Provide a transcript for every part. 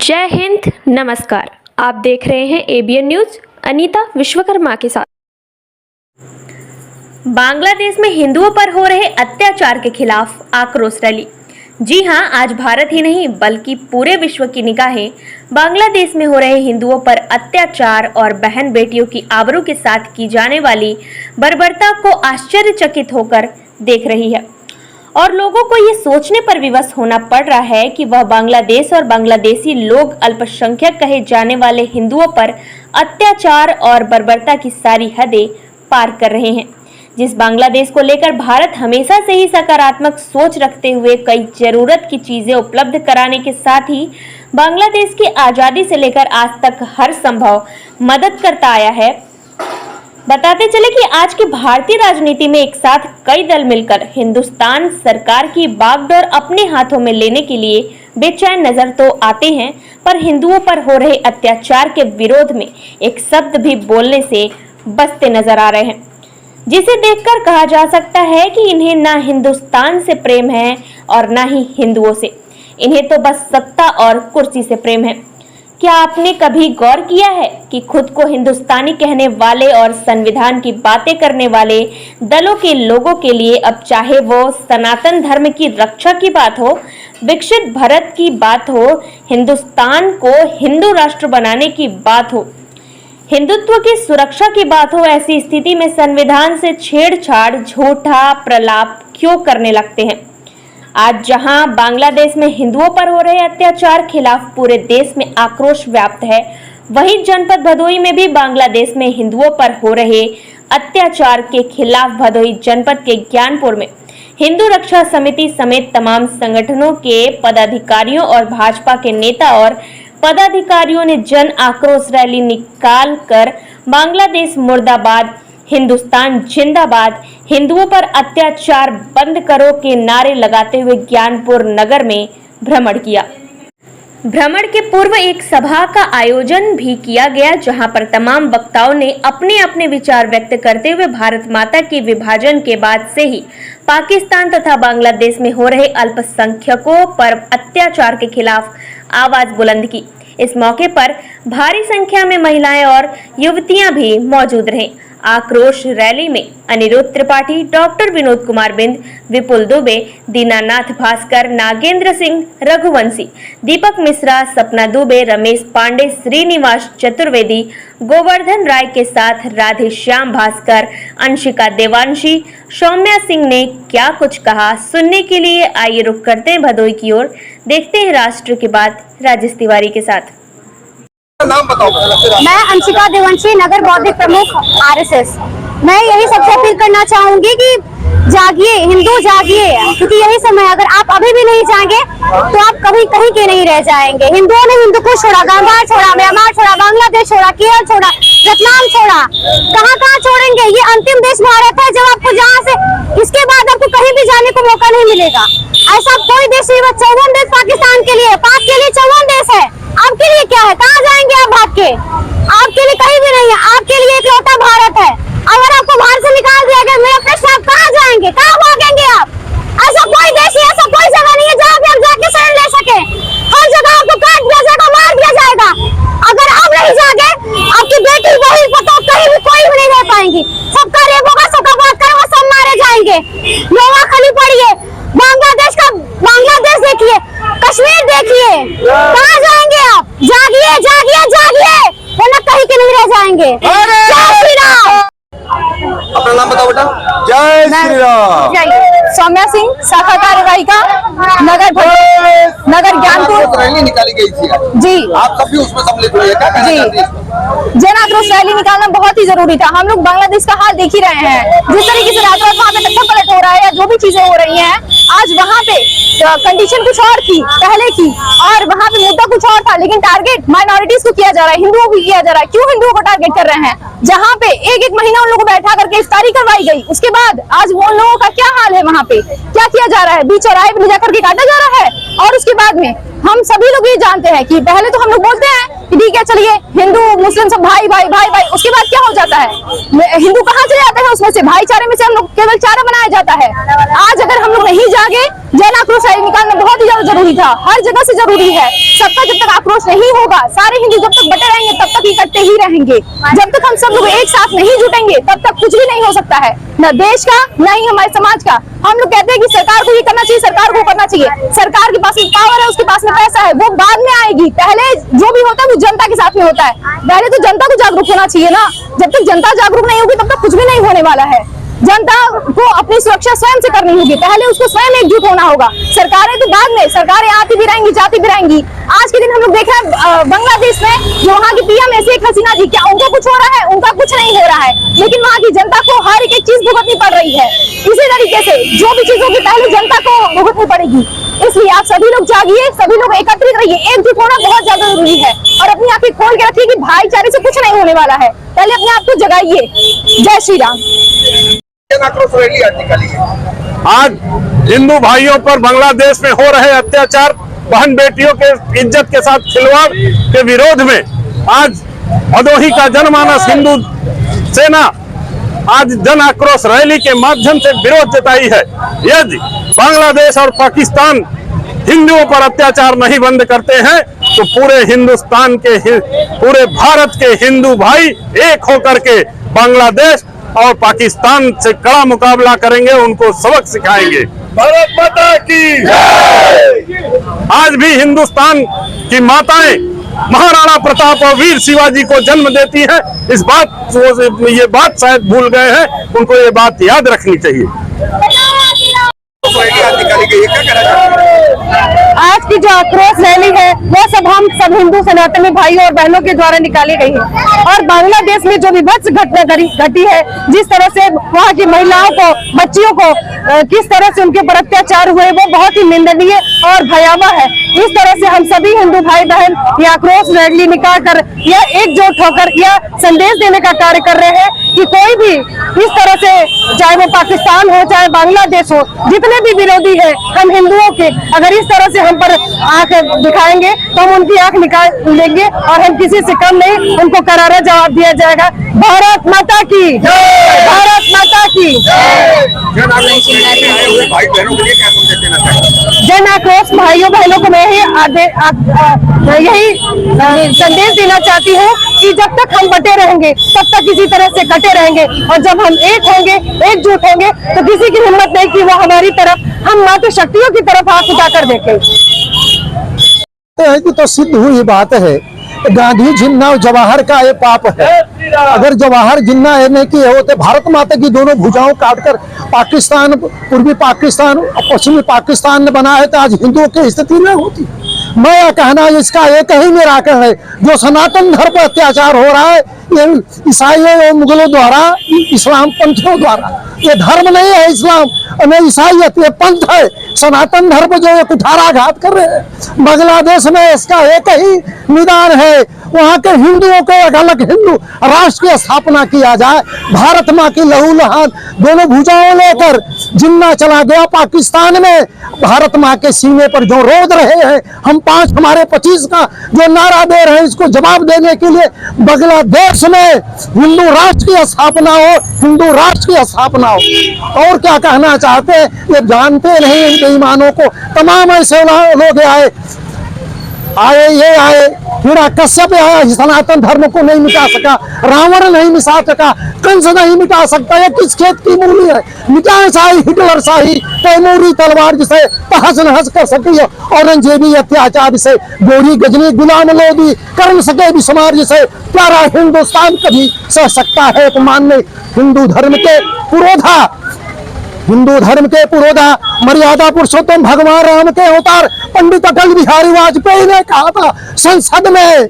जय हिंद, नमस्कार। आप देख रहे हैं एबीएन न्यूज। अनीता विश्वकर्मा के साथ। बांग्लादेश में हिंदुओं पर हो रहे अत्याचार के खिलाफ आक्रोश रैली। जी हां, आज भारत ही नहीं बल्कि पूरे विश्व की निगाहें बांग्लादेश में हो रहे हिंदुओं पर अत्याचार और बहन बेटियों की आबरू के साथ की जाने वाली बर्बरता को आश्चर्यचकित होकर देख रही है और लोगों को ये सोचने पर विवश होना पड़ रहा है कि वह बांग्लादेश और बांग्लादेशी लोग अल्पसंख्यक कहे जाने वाले हिंदुओं पर अत्याचार और बर्बरता की सारी हदें पार कर रहे हैं। जिस बांग्लादेश को लेकर भारत हमेशा से ही सकारात्मक सोच रखते हुए कई जरूरत की चीजें उपलब्ध कराने के साथ ही बांग्लादेश की आजादी से लेकर आज तक हर संभव मदद करता आया है। बताते चले कि आज की भारतीय राजनीति में एक साथ कई दल मिलकर हिंदुस्तान सरकार की बागडोर अपने हाथों में लेने के लिए बेचैन नजर तो आते हैं, पर हिंदुओं पर हो रहे अत्याचार के विरोध में एक शब्द भी बोलने से बचते नजर आ रहे हैं, जिसे देखकर कहा जा सकता है कि इन्हें ना हिंदुस्तान से प्रेम है और ना ही हिंदुओं से। इन्हें तो बस सत्ता और कुर्सी से प्रेम है। क्या आपने कभी गौर किया है कि खुद को हिंदुस्तानी कहने वाले और संविधान की बातें करने वाले दलों के लोगों के लिए अब चाहे वो सनातन धर्म की रक्षा की बात हो, विकसित भारत की बात हो, हिंदुस्तान को हिंदू राष्ट्र बनाने की बात हो, हिंदुत्व की सुरक्षा की बात हो, ऐसी स्थिति में संविधान से छेड़छाड़ झूठा प्रलाप क्यों करने लगते हैं? आज जहां बांग्लादेश में हिंदुओं पर हो रहे अत्याचार खिलाफ पूरे देश में आक्रोश व्याप्त है, वहीं जनपद भदोही में भी बांग्लादेश में हिंदुओं पर हो रहे अत्याचार के खिलाफ भदोही जनपद के ज्ञानपुर में हिंदू रक्षा समिति समेत तमाम संगठनों के पदाधिकारियों और भाजपा के नेता और पदाधिकारियों ने जन आक्रोश रैली निकाल कर बांग्लादेश मुर्दाबाद, हिंदुस्तान जिंदाबाद, हिंदुओं पर अत्याचार बंद करो के नारे लगाते हुए ज्ञानपुर नगर में भ्रमण किया। भ्रमण के पूर्व एक सभा का आयोजन भी किया गया, जहां पर तमाम वक्ताओं ने अपने अपने विचार व्यक्त करते हुए भारत माता के विभाजन के बाद से ही पाकिस्तान तथा बांग्लादेश में हो रहे अल्पसंख्यकों पर अत्याचार के खिलाफ आवाज बुलंद की। इस मौके पर भारी संख्या में महिलाएं और युवतियां भी मौजूद रहीं। आक्रोश रैली में अनिरुद्ध त्रिपाठी, डॉक्टर विनोद कुमार बिंद, विपुल दुबे, दीनानाथ भास्कर, नागेंद्र सिंह, रघुवंशी, दीपक मिश्रा, सपना दुबे, रमेश पांडे, श्रीनिवास चतुर्वेदी, गोवर्धन राय के साथ राधे श्याम भास्कर, अंशिका देवांशी, सौम्या सिंह ने क्या कुछ कहा, सुनने के लिए आइए रुक करते हैं भदोही की ओर। देखते हैं राष्ट्र के बाद राजेश तिवारी के साथ। नाम बताओ। मैं अंशिका देवांशी, नगर बौद्धिक प्रमुख आरएसएस। मैं यही सबसे अपील करना चाहूंगी कि जागिए हिंदू, जागिए, क्योंकि यही समय, अगर आप अभी भी नहीं जाएंगे तो आप कभी कहीं के नहीं रह जाएंगे। हिंदुओं ने हिंदू को छोड़ा, गंगा छोड़ा, म्यांमार छोड़ा, बांग्लादेश छोड़ा, केरल छोड़ा, रतलाम छोड़ा, कहाँ छोड़ेंगे? ये अंतिम देश भारत है, जब आपको जहाँ से इसके बाद आपको कहीं भी जाने को मौका नहीं मिलेगा। ऐसा कोई देश नहीं, 54 देश पाकिस्तान के लिए, पाक के लिए 54 देश है। आपके लिए क्या है? कहाँ जाएंगे आप भाग के? आपके लिए कहीं भी नहीं है, आपके लिए इकलौता भारत है। अगर आपको बाहर से निकाल दिया गया, मेरे प्रश्न, आप कहाँ जाएंगे? कहाँ भागेंगे आप? ऐसा कोई देश नहीं, ऐसा कोई जगह नहीं है जहाँ पे आप जाके शरण ले सके। हर जगह आपको काट दिया जाएगा, मार दिया जाएगा। अगर आप नहीं जागे, आपकी बेटी, बहन, पतो कहीं भी कोई भी नहीं रह पाएंगी। सबका रेप होगा, सबका बलात्कार होगा, सब मारे जाएंगे। लोहा खली पड़िए, बांग्लादेश देखिए, कश्मीर देखिए, कहाँ जाएंगे आप? जागिए, जागिए, जागिए, वरना कहीं के नहीं रह जाएंगे। जय श्री राम। अपना नाम बताओ बेटा। जय श्री राम। सौम्या सिंह, शाखा कार्यवाहिका, नगर ज्ञानपुर। रैली निकाली गई थी जी, आप कभी उसमें सम्मिलित हुए? क्या कहना चाहती हैं? जन आक्रोश रैली निकालना बहुत ही जरूरी था। हम लोग बांग्लादेश का हाल देख ही रहे हैं, जिस तरीके से रात रात वहाँ पे टक्कर पलट हो रहा है या जो भी चीजें हो रही हैं। आज वहाँ पे कंडीशन कुछ और थी पहले की, और वहाँ पे मुद्दा कुछ और था, लेकिन टारगेट माइनॉरिटीज को किया जा रहा है, हिंदुओं को किया जा रहा है। क्यों हिंदुओं को टारगेट कर रहे हैं? जहाँ पे एक महीना उन लोगों को बैठा करके इफ्तारी करवाई गई, उसके बाद आज वो लोगों का क्या हाल है? वहाँ पे क्या किया जा रहा है? बीच चौराहे पे ले जाकर के काटा जा रहा है। और उसके बाद में हम सभी लोग ये जानते हैं कि पहले तो हम लोग बोलते हैं कि ठीक है, चलिए हिंदू मुस्लिम सब भाई भाई भाई भाई, उसके बाद क्या हो जाता है? हिंदू कहाँ चले जाते हैं? उसमें से भाईचारे में से हम लोग केवल चारा बनाया जाता है। आज अगर हम लोग नहीं जागे, जन आक्रोश रैली निकालना बहुत ही ज्यादा जरूरी था, हर जगह से जरूरी है। सबका जब तक आक्रोश नहीं होगा, सारे हिंदू जब तक बटे रहेंगे तब तक इकट्ठे ही रहेंगे। जब तक हम सब लोग एक साथ नहीं जुटेंगे तब तक कुछ भी नहीं हो सकता है, न देश का न ही हमारे समाज का। हम लोग कहते हैं कि सरकार को ये करना चाहिए, सरकार को करना चाहिए। सरकार के पास में पावर है, उसके पास में पैसा है, वो बाद में आएगी। पहले जो भी होता है वो जनता के साथ में होता है। पहले तो जनता को जागरूक होना चाहिए ना। जब तक जनता जागरूक नहीं होगी तब तक कुछ भी नहीं होने वाला है। जनता को अपनी सुरक्षा स्वयं से करनी होगी, पहले उसको स्वयं एकजुट होना होगा। सरकारें तो बाद में, सरकारें आती भी रहेंगी जाती भी रहेंगी। आज के दिन हम लोग देख रहे हैं बांग्लादेश में जो वहाँ की पीएम है शेख हसीना जी, क्या उनको कुछ हो रहा है? उनका कुछ नहीं हो रहा है, लेकिन वहाँ की जनता को हर एक चीज भुगतनी पड़ रही है। इसी तरीके से जो भी चीज होगी पहले जनता को भुगतनी पड़ेगी। इसलिए आप सभी लोग जागिए, सभी लोग एकत्रित रहिए, एकजुट होना बहुत ज्यादा जरूरी है। और अपनी आंखें खोल के रखिए कि भाईचारे से कुछ नहीं होने वाला है। पहले अपने आप को जगाइए। जय श्री राम। जन आक्रोश रैली आज निकाली है। आज हिंदू भाइयों पर बांग्लादेश में हो रहे अत्याचार, बहन बेटियों के इज्जत के साथ खिलवाड़ के विरोध में आज भदोही का जनमानस हिंदू सेना आज जन आक्रोश रैली के माध्यम से विरोध जताई है। यदि बांग्लादेश और पाकिस्तान हिंदुओं पर अत्याचार नहीं बंद करते हैं तो पूरे हिंदुस्तान के, पूरे भारत के हिंदू भाई एक होकर के बांग्लादेश और पाकिस्तान से कड़ा मुकाबला करेंगे, उनको सबक सिखाएंगे। भारत माता की जय। आज भी हिंदुस्तान की माताएं महाराणा प्रताप और वीर शिवाजी को जन्म देती हैं। ये बात शायद भूल गए हैं, उनको ये बात याद रखनी चाहिए। रैली आज निकाली गई है, क्या कहना चाहते हैं? आज की जो आक्रोश रैली है वो सब हम सब हिंदू सनातनी भाई और बहनों के द्वारा निकाली गई है। और बांग्लादेश में जो विभत्स घटना घटी है, जिस तरह से वहाँ की महिलाओं को, बच्चियों को किस तरह से उनके ऊपर अत्याचार हुए, वो बहुत ही निंदनीय और भयावह है। इस तरह से हम सभी हिंदू भाई बहन ये आक्रोश रैली निकाल कर यह एकजुट होकर यह संदेश देने का कार्य कर रहे हैं कि कोई भी इस तरह से, चाहे वो पाकिस्तान हो चाहे बांग्लादेश हो, जितने भी विरोधी है हम हिंदुओं के, अगर इस तरह से हम पर आंख दिखाएंगे तो हम उनकी आंख निकाल लेंगे और हम किसी से कम नहीं, उनको करारा जवाब दिया जाएगा। भारत माता की जय। भारत माता की जय। जन आक्रोश रैली आए हुए भाई बहनों के लिए क्या संदेश देना चाहिए? जन आक्रोश भाइयों बहनों को मैं यही संदेश देना चाहती हूँ कि जब तक हम बटे रहेंगे तब तक इसी तरह से कटे रहेंगे, और जब हम एक होंगे, एकजुट होंगे, तो किसी की हिम्मत नहीं कि वो हमारी तरफ, हम मात्र शक्तियों की तरफ हाथ उठाकर देखें। तो सिद्ध हुई बात है, गांधी जिन्ना और जवाहर का ये पाप है। अगर जवाहर जिन्ना नहीं किए होते, भारत माता की दोनों भुजाओं काटकर पाकिस्तान, पूर्वी पाकिस्तान और पश्चिमी पाकिस्तान ने बनाया है, तो आज हिंदुओं की स्थिति नहीं होती। मैं यह कहना इसका एक ही निराकरण है, जो सनातन धर्म पर अत्याचार हो रहा है ये ईसाइयों और मुगलों द्वारा, इस्लाम पंथियों द्वारा। ये धर्म नहीं है इस्लाम और ईसाइयत, ये पंथ है। सनातन धर्म जो ये कुठाराघात कर रहे हैं। बांग्लादेश में इसका एक ही निदान है, वहाँ के हिंदुओं को एक अलग हिंदू राष्ट्र की स्थापना किया जाए। भारत माँ की लहू लहान दोनों भुजाओं लेकर जिन्ना चला गया पाकिस्तान में, भारत माँ के सीने पर जो रोद रहे हैं, हम 5 हमारे 25 का जो नारा दे रहे हैं, इसको जवाब देने के लिए बांग्लादेश में हिंदू राष्ट्र की स्थापना हो, हिंदू राष्ट्र की स्थापना हो। और क्या कहना चाहते हैं ये जानते नहीं इन बेईमानों को। तमाम ऐसे लोग आए ये आए, हिरण्यकश्यप आया, सनातन धर्म को नहीं मिटा सका, रावण नहीं मिटा सका, कंस नहीं मिटा सकता। ये किस खेत की मूली है? मिटाए शाही हिटलर शाही, तैमूरी तलवार जिसे तहस नहस कर सकी, औरंगजेबी अत्याचार से, गोरी गजनी गुलाम लोदी कर सके बिस्मार जिसे, प्यारा हिंदुस्तान कभी सह सकता है। तो मान ले हिंदू धर्म के पुरोधा, हिंदू धर्म के पुरोधा, मर्यादा पुरुषोत्तम भगवान राम के अवतार पंडित अटल बिहारी वाजपेयी ने कहा था, संसद में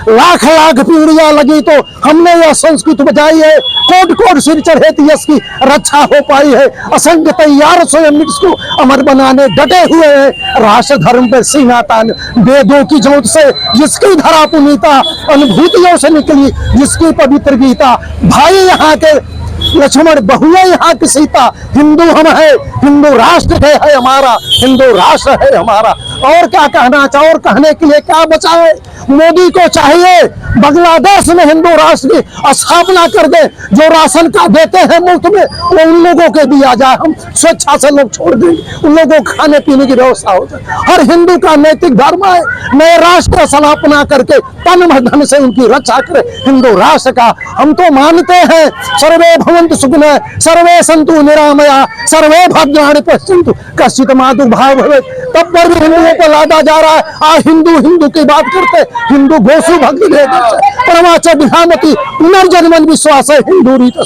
लाख लाख पीढ़ियां लगी तो हमने यह संस्कृत बचाई है, कोट कोट सिर चढ़े यश की रक्षा हो पाई है। असंख्य तैयार स्वयं इसको अमर बनाने डटे हुए हैं। राष्ट्र धर्म पर सीना तान, वेदों की जोत से जिसकी धरा पुनीता, अनुभूतियों से निकली जिसकी पवित्र गीता। भाई यहाँ के लक्ष्मण, बहुएं यहाँ की सीता, हिंदू हम है, हिंदू राष्ट्र है हमारा, हिंदू राष्ट्र है हमारा। और क्या कहना चाहिए, और कहने के लिए क्या बचा है। मोदी को चाहिए बांग्लादेश में हिंदू राष्ट्र की स्थापना कर दे, जो राशन का देते हैं मुफ्त में वो उन लोगों के दिया जाए, हम स्वेच्छा से लोग छोड़ देंगे, उन लोगों को खाने पीने की व्यवस्था हो जाए। हर हिंदू का नैतिक धर्म है नए राष्ट्र की स्थापना करके तन धन से उनकी रक्षा करे हिंदू राष्ट्र का। हम तो मानते हैं सर्वे भवन्तु सुखिनः सर्वे सन्तु निरामया सर्वे भद्राणि पश्यन्तु कश्चित् मा दुर्भाग्यं भवेत्। तब पर भी हिंदुओं को लादा जा रहा है। आज हिंदू हिंदू की बात करते, हिंदू गोसु भक्ति वेदस्य परमाच विधामति पुनर्जन्मन विश्वास है हिंदू रीत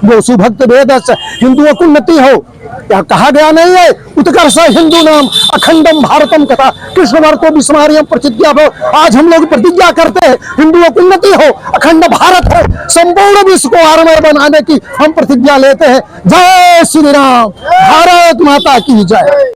गोसु भक्त वेदस्य। हिंदुओं की उन्नति हो, क्या कहा गया नहीं है, उत्कर्ष हिंदू नाम अखंडम भारतम कथा कृष्ण वर्तो विस्मारियम प्रतिज्ञा हो। आज हम लोग प्रतिज्ञा करते हैं हिंदुओं की उन्नति हो, अखंड भारत हो, संपूर्ण विश्व को आरमय बनाने की हम प्रतिज्ञा लेते हैं। जय श्री राम, भारत माता की जय।